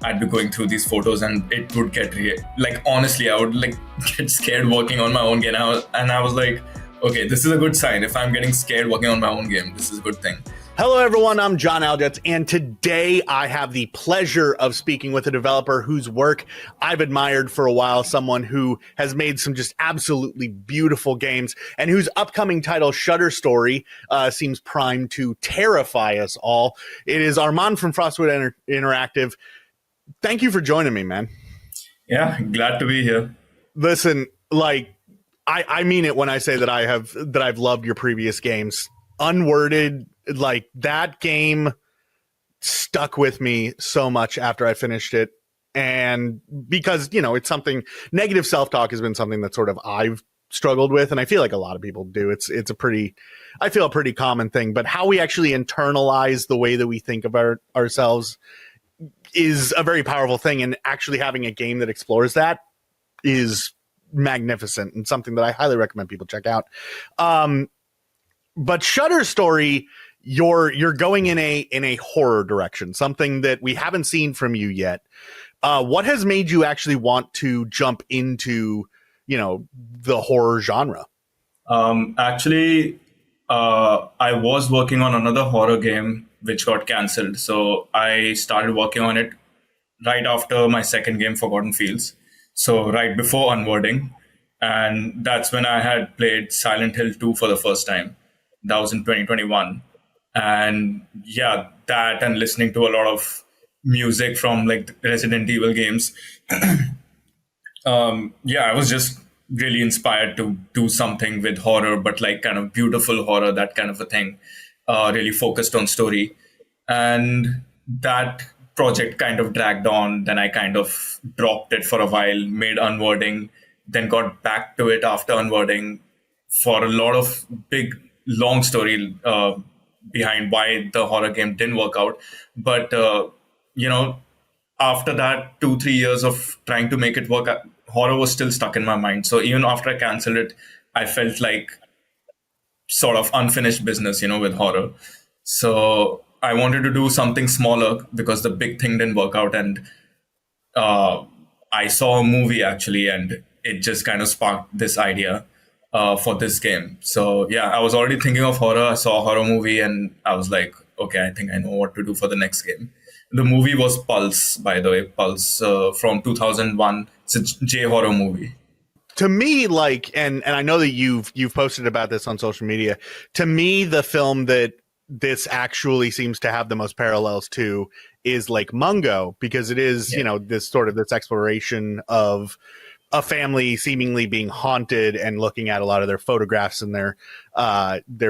I'd be going through these photos and it would get like honestly, I would like get scared working on my own game. And I was like, okay, this is a good sign. If I'm getting scared working on my own game, this is a good thing. Hello, everyone. I'm John Aljets, and today I have the pleasure of speaking with a developer whose work I've admired for a while, someone who has made some just absolutely beautiful games, and whose upcoming title, Shutter Story, seems primed to terrify us all. It is Armaan from Frostwood Interactive. Thank you for joining me, man. Yeah, glad to be here. Listen, like, I mean it when I say that I've loved your previous games. Unworded, like that game stuck with me so much after I finished it. And because, you know, it's something, negative self-talk has been something that sort of I've struggled with. And I feel like a lot of people do. It's a pretty common thing, but how we actually internalize the way that we think of ourselves is a very powerful thing. And actually having a game that explores that is magnificent and something that I highly recommend people check out. But Shutter Story, you're going in a horror direction, something that we haven't seen from you yet. What has made you actually want to jump into, you know, the horror genre? Actually, I was working on another horror game which got cancelled. So I started working on it right after my second game, Forgotten Fields. So right before Unwording. And that's when I had played Silent Hill 2 for the first time. That was in 2021. And yeah, that and listening to a lot of music from like Resident Evil games. I was just really inspired to do something with horror, but like kind of beautiful horror, that kind of a thing, really focused on story. And that project kind of dragged on. Then I kind of dropped it for a while, made Unwording, then got back to it after Unwording for a lot of big, long story behind why the horror game didn't work out. But, after that 2-3 years of trying to make it work, horror was still stuck in my mind. So even after I canceled it, I felt like sort of unfinished business, with horror. So I wanted to do something smaller because the big thing didn't work out. And I saw a movie actually, and it just kind of sparked this idea for this game. So yeah, I was already thinking of horror. I saw a horror movie and I was like, okay, I think I know what to do for the next game. The movie was Pulse, by the way, Pulse from 2001. It's a J-horror movie. To me, like, and I know that you've posted about this on social media. To me, the film that this actually seems to have the most parallels to is like Mungo, because it is, this exploration of a family seemingly being haunted and looking at a lot of their photographs and their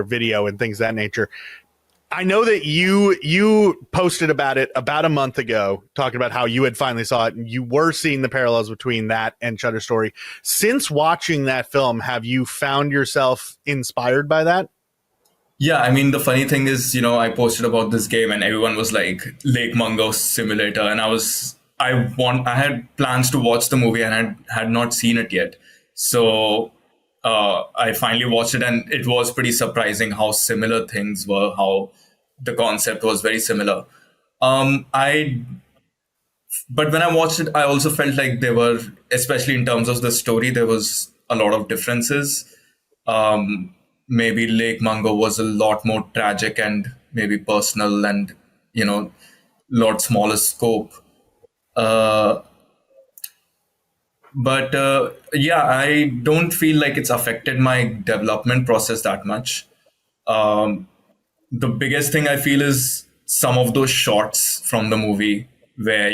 video and things of that nature. I know that you posted about it about a month ago, talking about how you had finally saw it and you were seeing the parallels between that and Shutter Story. Since watching that film, have you found yourself inspired by that? Yeah, I mean, the funny thing is, I posted about this game and everyone was like, Lake Mungo Simulator. And I had plans to watch the movie and I had not seen it yet. So I finally watched it and it was pretty surprising how similar things were, how the concept was very similar. But when I watched it, I also felt like there were, especially in terms of the story, there was a lot of differences. Maybe Lake Mungo was a lot more tragic and maybe personal and, lot smaller scope. I don't feel like it's affected my development process that much. The biggest thing I feel is some of those shots from the movie where,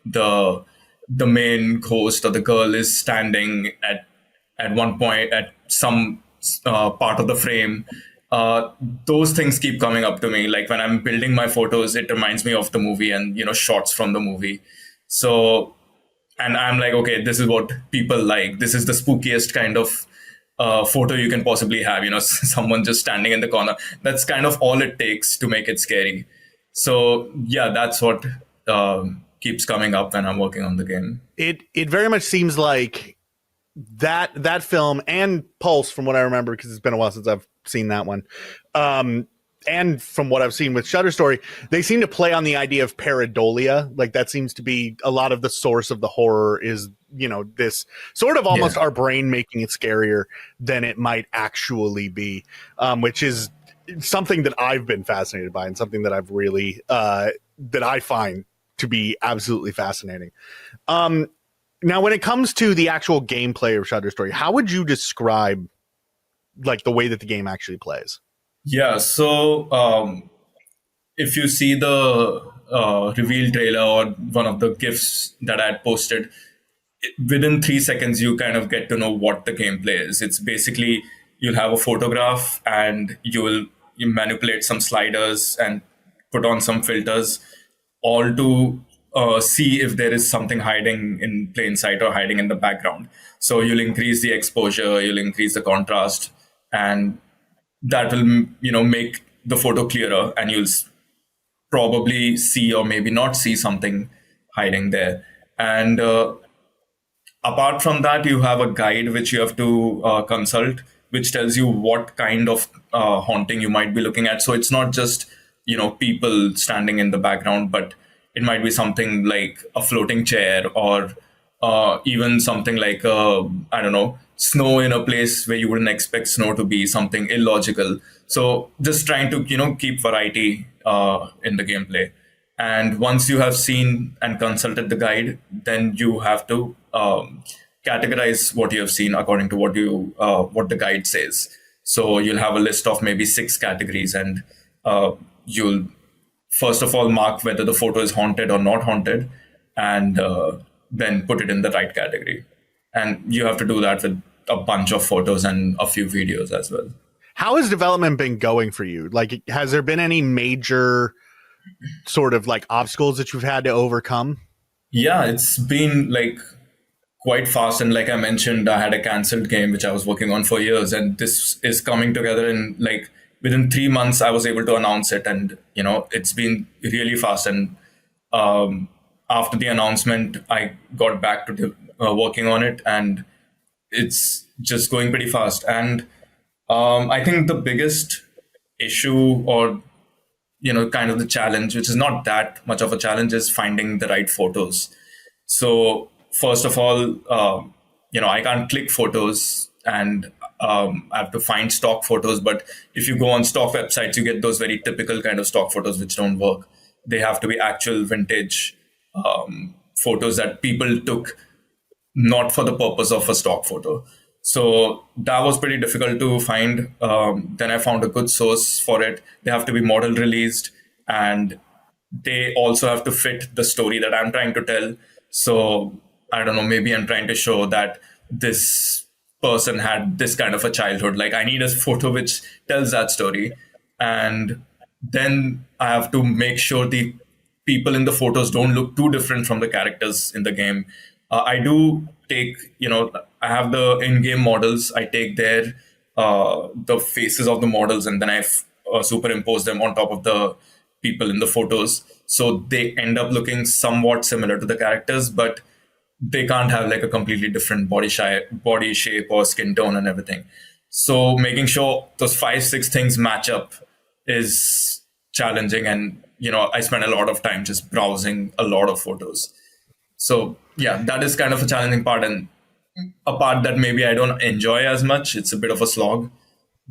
the main host or the girl is standing at one point at some part of the frame. Those things keep coming up to me. Like when I'm building my photos, it reminds me of the movie and, shots from the movie. So, and I'm like, okay, this is what people like. This is the spookiest kind of photo you can possibly have, someone just standing in the corner. That's kind of all it takes to make it scary. So yeah, that's what keeps coming up when I'm working on the game. It very much seems like that film and Pulse, from what I remember, because it's been a while since I've seen that one. and from what I've seen with Shutter Story, they seem to play on the idea of pareidolia. Like that seems to be a lot of the source of the horror is, this sort of almost Yeah. our brain making it scarier than it might actually be, which is something that I've been fascinated by and something that I've really, that I find to be absolutely fascinating. Now, when it comes to the actual gameplay of Shutter Story, how would you describe like the way that the game actually plays? Yeah. So if you see the reveal trailer or one of the GIFs that I had posted, within 3 seconds you kind of get to know what the gameplay is. It's basically you'll have a photograph and you manipulate some sliders and put on some filters, all to see if there is something hiding in plain sight or hiding in the background. So you'll increase the exposure, you'll increase the contrast, and that will make the photo clearer, and you'll probably see or maybe not see something hiding there. And apart from that, you have a guide which you have to consult, which tells you what kind of haunting you might be looking at. So it's not just people standing in the background, but it might be something like a floating chair, or even something like I don't know, snow in a place where you wouldn't expect snow to be, something illogical. So just trying to keep variety in the gameplay. And once you have seen and consulted the guide, then you have to categorize what you have seen according to what the guide says. So you'll have a list of maybe 6 categories, and you'll first of all mark whether the photo is haunted or not haunted, and then put it in the right category. And you have to do that with a bunch of photos and a few videos as well. How has development been going for you? Like, has there been any major sort of like obstacles that you've had to overcome? Yeah, it's been like quite fast. And like I mentioned, I had a cancelled game which I was working on for years, and this is coming together in like within 3 months. I was able to announce it, and it's been really fast. And after the announcement, I got back to working on it, and it's just going pretty fast. And I think the biggest issue, or kind of the challenge, which is not that much of a challenge, is finding the right photos. So first of all, I can't click photos, and I have to find stock photos. But if you go on stock websites, you get those very typical kind of stock photos which don't work. They have to be actual vintage photos that people took, not for the purpose of a stock photo. So that was pretty difficult to find. Then I found a good source for it. They have to be model released, and they also have to fit the story that I'm trying to tell. So I don't know, maybe I'm trying to show that this person had this kind of a childhood. Like, I need a photo which tells that story. And then I have to make sure the people in the photos don't look too different from the characters in the game. I do take, I have the in-game models. I take the faces of the models, and then I superimpose them on top of the people in the photos. So they end up looking somewhat similar to the characters, but they can't have like a completely different body shape or skin tone and everything. So making sure those 5, 6 things match up is challenging. And, I spend a lot of time just browsing a lot of photos. So yeah, that is kind of a challenging part, and a part that maybe I don't enjoy as much. It's a bit of a slog,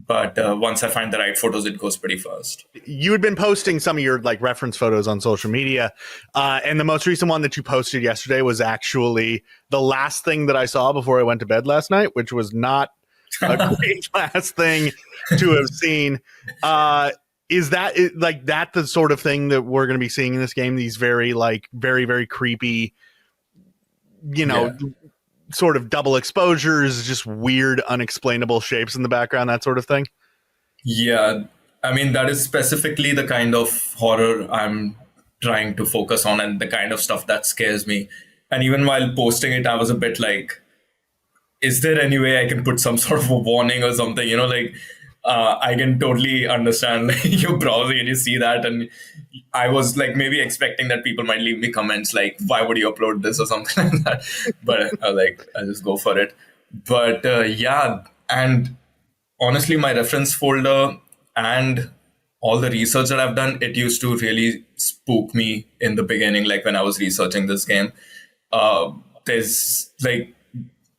but once I find the right photos, it goes pretty fast. You had been posting some of your like reference photos on social media, and the most recent one that you posted yesterday was actually the last thing that I saw before I went to bed last night, which was not a great last thing to have seen. Is that like that the sort of thing that we're going to be seeing in this game? These very very creepy, Yeah. sort of double exposures, just weird, unexplainable shapes in the background, that sort of thing. Yeah, I mean, that is specifically the kind of horror I'm trying to focus on, and the kind of stuff that scares me. And even while posting it, I was a bit like, is there any way I can put some sort of a warning or something? Like, I can totally understand like, you're browsing and you see that. And I was like maybe expecting that people might leave me comments like, why would you upload this or something like that? But I'll just go for it. But yeah, and honestly, my reference folder and all the research that I've done, it used to really spook me in the beginning, like when I was researching this game. There's like,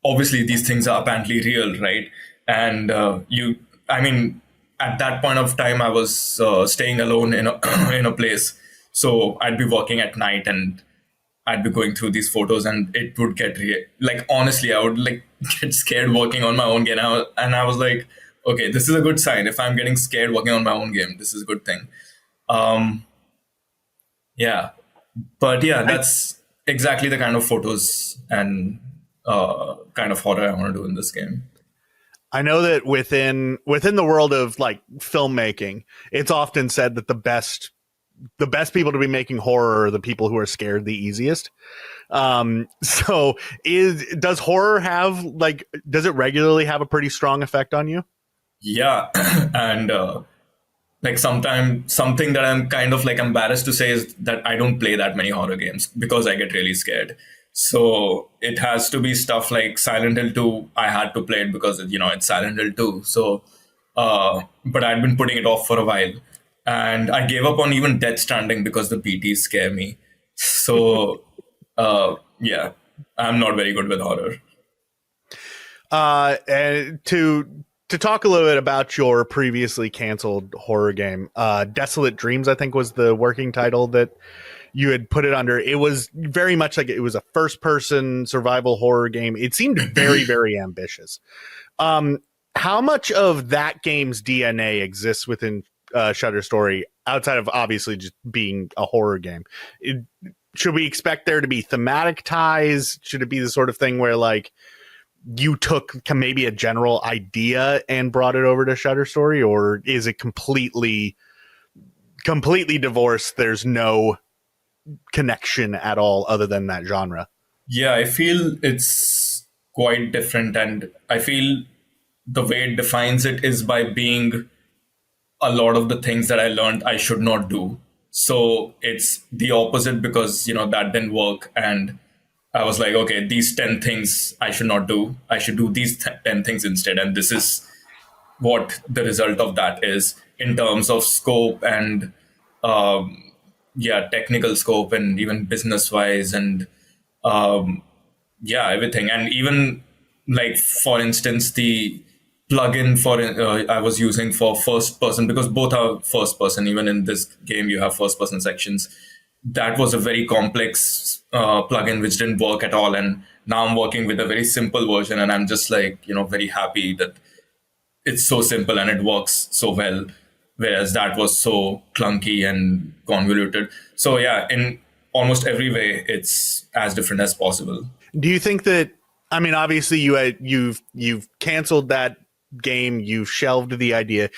obviously these things are apparently real, right? And I mean, at that point of time, I was staying alone in a in a place, so I'd be working at night and I'd be going through these photos, and it would get like, honestly, I would like get scared working on my own game, and I was like, okay, this is a good sign. If I'm getting scared working on my own game, this is a good thing. Um, yeah, but yeah, that's exactly the kind of photos and kind of horror I want to do in this game. I know that within the world of like filmmaking, it's often said that the best people to be making horror are the people who are scared the easiest. So does horror have like, does it regularly have a pretty strong effect on you? Yeah, and like something that I'm kind of like embarrassed to say is that I don't play that many horror games because I get really scared. So it has to be stuff like Silent Hill 2. I had to play it because it's Silent Hill 2. So, but I'd been putting it off for a while, and I gave up on even Death Stranding because the PTs scare me. So, yeah, I'm not very good with horror. And to talk a little bit about your previously canceled horror game, Desolate Dreams, I think was the working title that you had put it under. It was very much like it was a first person survival horror game. It seemed very, very ambitious. How much of that game's DNA exists within Shutter Story outside of obviously just being a horror game? Should we expect there to be thematic ties? Should it be the sort of thing where like you took maybe a general idea and brought it over to Shutter Story, or is it completely divorced? There's no connection at all other than that genre. Yeah, I feel it's quite different, and I feel the way it defines it is by being a lot of the things that I learned I should not do. So it's the opposite because that didn't work, and I was like, okay, these 10 things I should not do. I should do these 10 things instead, and this is what the result of that is in terms of scope and yeah, technical scope and even business wise and yeah, everything. And even like, for instance, the plugin for I was using for first person, because both are first person. Even in this game, you have first person sections. That was a very complex plugin which didn't work at all. And now I'm working with a very simple version, and I'm just like, very happy that it's so simple and it works so well. Whereas that was so clunky and convoluted. So yeah, in almost every way, it's as different as possible. Do you think that, I mean, obviously you've canceled that game, you've shelved the idea.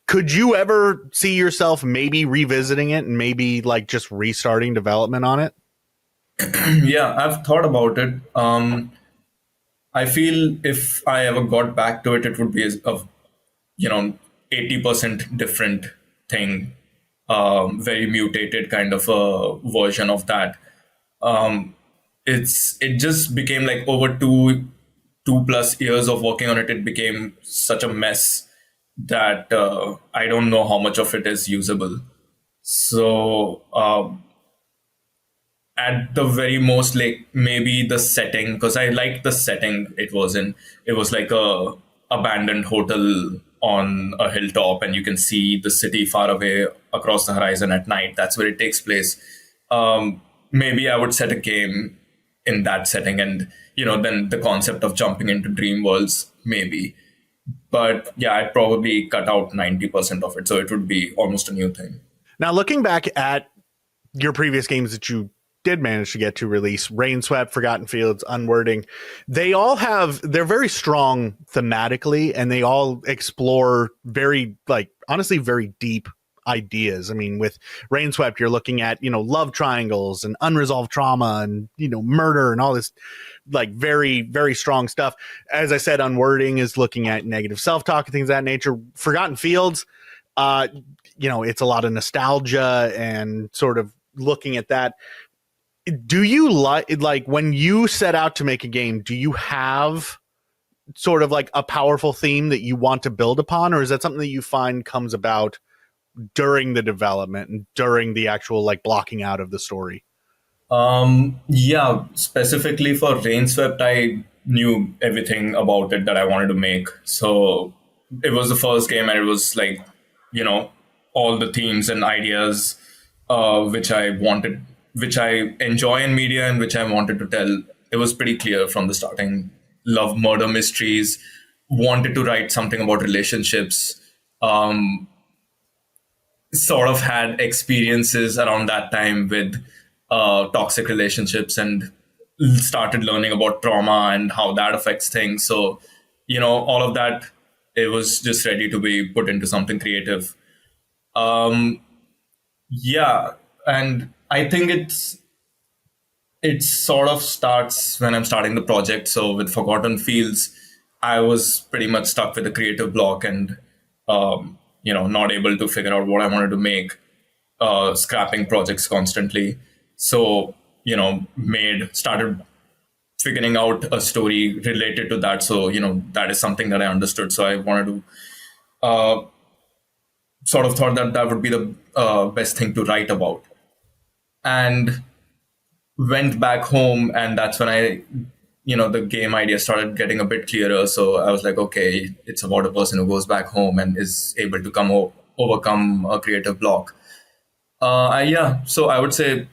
Could you ever see yourself maybe revisiting it and maybe like just restarting development on it? Yeah, I've thought about it. I feel if I ever got back to it, it would be a 80% different thing, very mutated kind of a version of that. It just became like over two plus years of working on it. It became such a mess that I don't know how much of it is usable. So at the very most, like maybe the setting, because I liked the setting it was in. It was like a abandoned hotel on a hilltop, and you can see the city far away across the horizon at night. That's where it takes place. Maybe I would set a game in that setting, and then the concept of jumping into dream worlds, maybe. But yeah, I'd probably cut out 90% of it, so it would be almost a new thing. Now, looking back at your previous games that you did manage to get to release, Rainswept, Forgotten Fields, Unwording, they're very strong thematically, and they all explore very, like, honestly, very deep ideas. I mean, with Rainswept, you're looking at, love triangles and unresolved trauma and, murder and all this, like, very, very strong stuff. As I said, Unwording is looking at negative self-talk and things of that nature. Forgotten Fields, it's a lot of nostalgia and sort of looking at that. Do you like when you set out to make a game, do you have sort of like a powerful theme that you want to build upon, or is that something that you find comes about during the development and during the actual like blocking out of the story? Yeah, specifically for Rainswept, I knew everything about it that I wanted to make. So it was the first game, and it was like, you know, all the themes and ideas which I wanted, which I enjoy in media and which I wanted to tell. It was pretty clear from the starting. Love murder mysteries, wanted to write something about relationships. Um, Sort of had experiences around that time with toxic relationships and started learning about trauma and how that affects things. So, all of that, it was just ready to be put into something creative. Um, yeah, and I think it sort of starts when I'm starting the project. So with Forgotten Fields, I was pretty much stuck with a creative block and not able to figure out what I wanted to make, scrapping projects constantly. So made started figuring out a story related to that. So that is something that I understood. So I wanted to sort of thought that that would be the best thing to write about, and went back home, and that's when the game idea started getting a bit clearer. So I was like, okay, it's about a person who goes back home and is able to overcome a creative block. Yeah, so I would say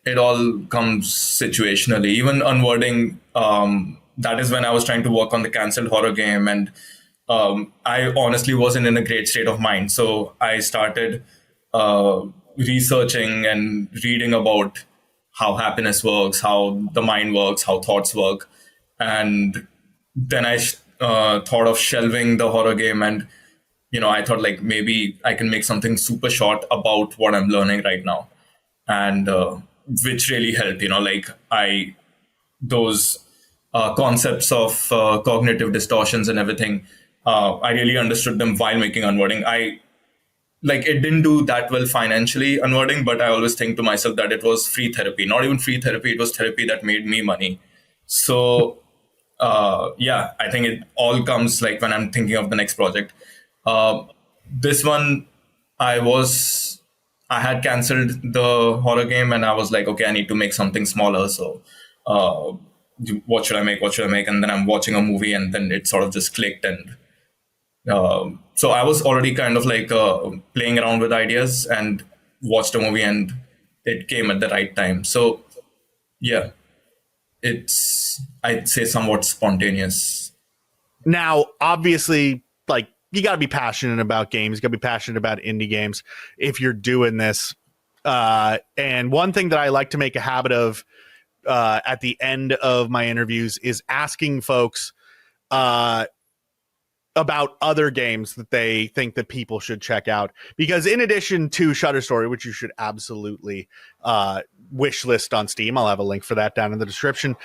it all comes situationally. Even Unwording, that is when I was trying to work on the cancelled horror game, and I honestly wasn't in a great state of mind. So I started researching and reading about how happiness works, how the mind works, how thoughts work. And then I thought of shelving the horror game, and I thought like maybe I can make something super short about what I'm learning right now, and which really helped. Like I those concepts of cognitive distortions and everything. I really understood them while making Unwording. I like it didn't do that well financially, Unwording, but I always think to myself that it was free therapy. Not even free therapy; it was therapy that made me money. So yeah, I think it all comes like when I'm thinking of the next project. Uh, this one, I had cancelled the horror game, and I was like, okay, I need to make something smaller. So, uh, what should I make? What should I make? And then I'm watching a movie, and then it sort of just clicked. And so I was already kind of like playing around with ideas and watched a movie, and it came at the right time. So, yeah, it's, I'd say, somewhat spontaneous. Now, obviously, like you got to be passionate about games. You got to be passionate about indie games if you're doing this. And one thing that I like to make a habit of at the end of my interviews is asking folks about other games that they think that people should check out. Because in addition to Shutter Story, which you should absolutely wish list on Steam, I'll have a link for that down in the description.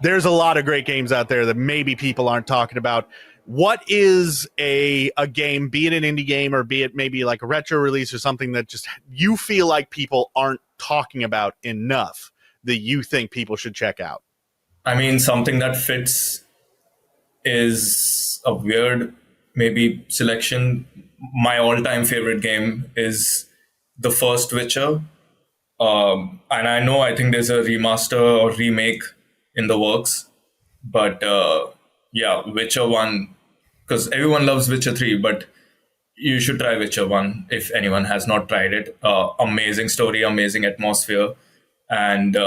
There's a lot of great games out there that maybe people aren't talking about. What is a game, be it an indie game or be it maybe like a retro release or something that just you feel like people aren't talking about enough that you think people should check out? I mean, something that fits is a weird maybe selection. My all-time favorite game is the first Witcher, and I think there's a remaster or remake in the works, but yeah, Witcher One, because everyone loves Witcher 3, but you should try Witcher 1 if anyone has not tried it. Amazing story, amazing atmosphere, and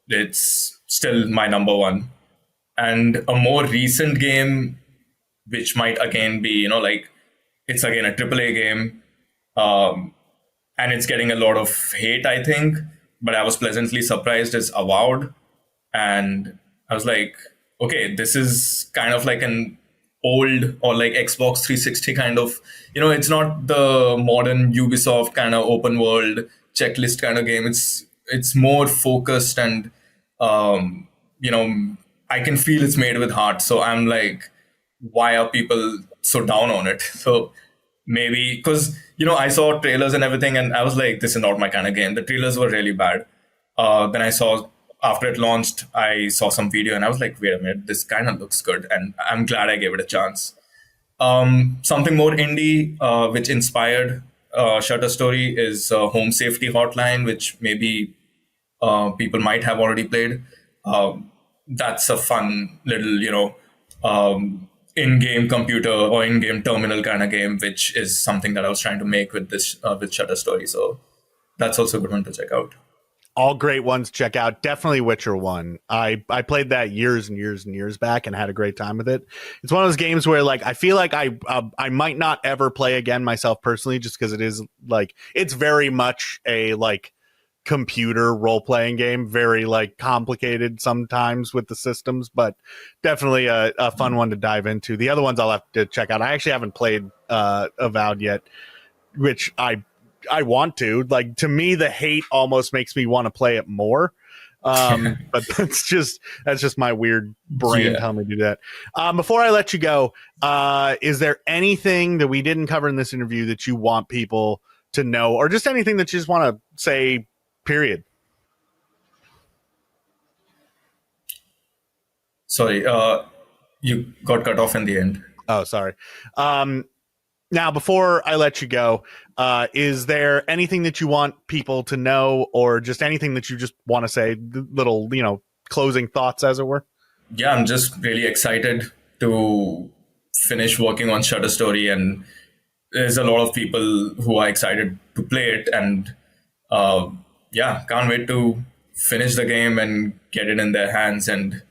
it's still my number one. And a more recent game, which might again be, like it's again a AAA game, um, and it's getting a lot of hate, I think, but I was pleasantly surprised, is Avowed. And I was like, okay, this is kind of like an old or like Xbox 360 kind of, it's not the modern Ubisoft kind of open world checklist kind of game. It's more focused, and I can feel it's made with heart. So I'm like, why are people so down on it? So maybe because I saw trailers and everything, and I was like, this is not my kind of game. The trailers were really bad. Then I saw, after it launched, I saw some video, and I was like, wait a minute, this kind of looks good, and I'm glad I gave it a chance. Something more indie, which inspired Shutter Story is a home safety hotline, which maybe people might have already played. That's a fun little, in-game computer or in-game terminal kind of game, which is something that I was trying to make with this with Shutter Story. So that's also a good one to check out. All great ones to check out. Definitely Witcher 1. I played that years and years and years back and had a great time with it. It's one of those games where like I feel like I might not ever play again myself personally, just because it is like it's very much a like computer role-playing game, very like complicated sometimes with the systems, but definitely a fun one to dive into. The other ones I'll have to check out. I actually haven't played Avowed yet, which I want to. Like, to me, the hate almost makes me want to play it more. But that's just my weird brain telling me to do that. Before I let you go, is there anything that we didn't cover in this interview that you want people to know, or just anything that you just want to say, period? Sorry, you got cut off in the end. Oh, sorry. Now, before I let you go, is there anything that you want people to know, or just anything that you just want to say, little, closing thoughts, as it were? Yeah, I'm just really excited to finish working on Shutter Story, and there's a lot of people who are excited to play it, and can't wait to finish the game and get it in their hands and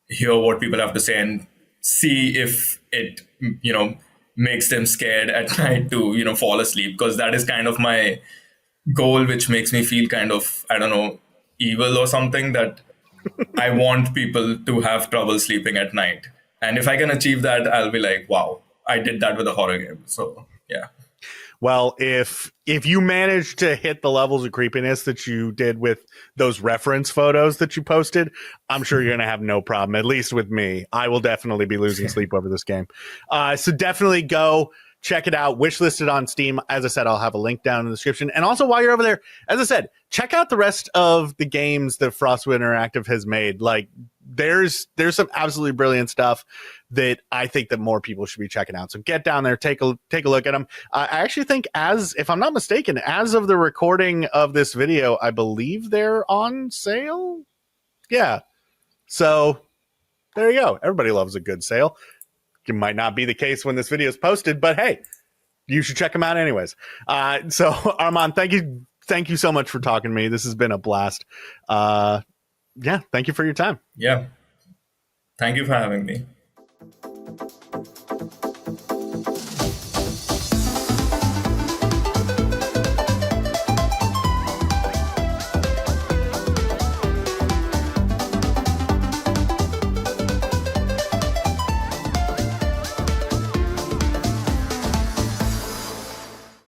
hear what people have to say and see if it, makes them scared at night to, fall asleep, because that is kind of my goal, which makes me feel kind of, I don't know, evil or something, that I want people to have trouble sleeping at night. And if I can achieve that, I'll be like, wow, I did that with a horror game. So, yeah. Well, if you manage to hit the levels of creepiness that you did with those reference photos that you posted, I'm sure you're going to have no problem, at least with me. I will definitely be losing sleep over this game. So definitely go check it out. Wishlisted on Steam. As I said, I'll have a link down in the description. And also, while you're over there, as I said, check out the rest of the games that Frostwood Interactive has made. Like, there's some absolutely brilliant stuff that I think that more people should be checking out. So get down there, take a look at them. I actually think, if I'm not mistaken, as of the recording of this video, I believe they're on sale. Yeah. So there you go. Everybody loves a good sale. It might not be the case when this video is posted, but hey, you should check them out anyways. So Armaan, thank you so much for talking to me. This has been a blast. Thank you for your time. Yeah. Thank you for having me.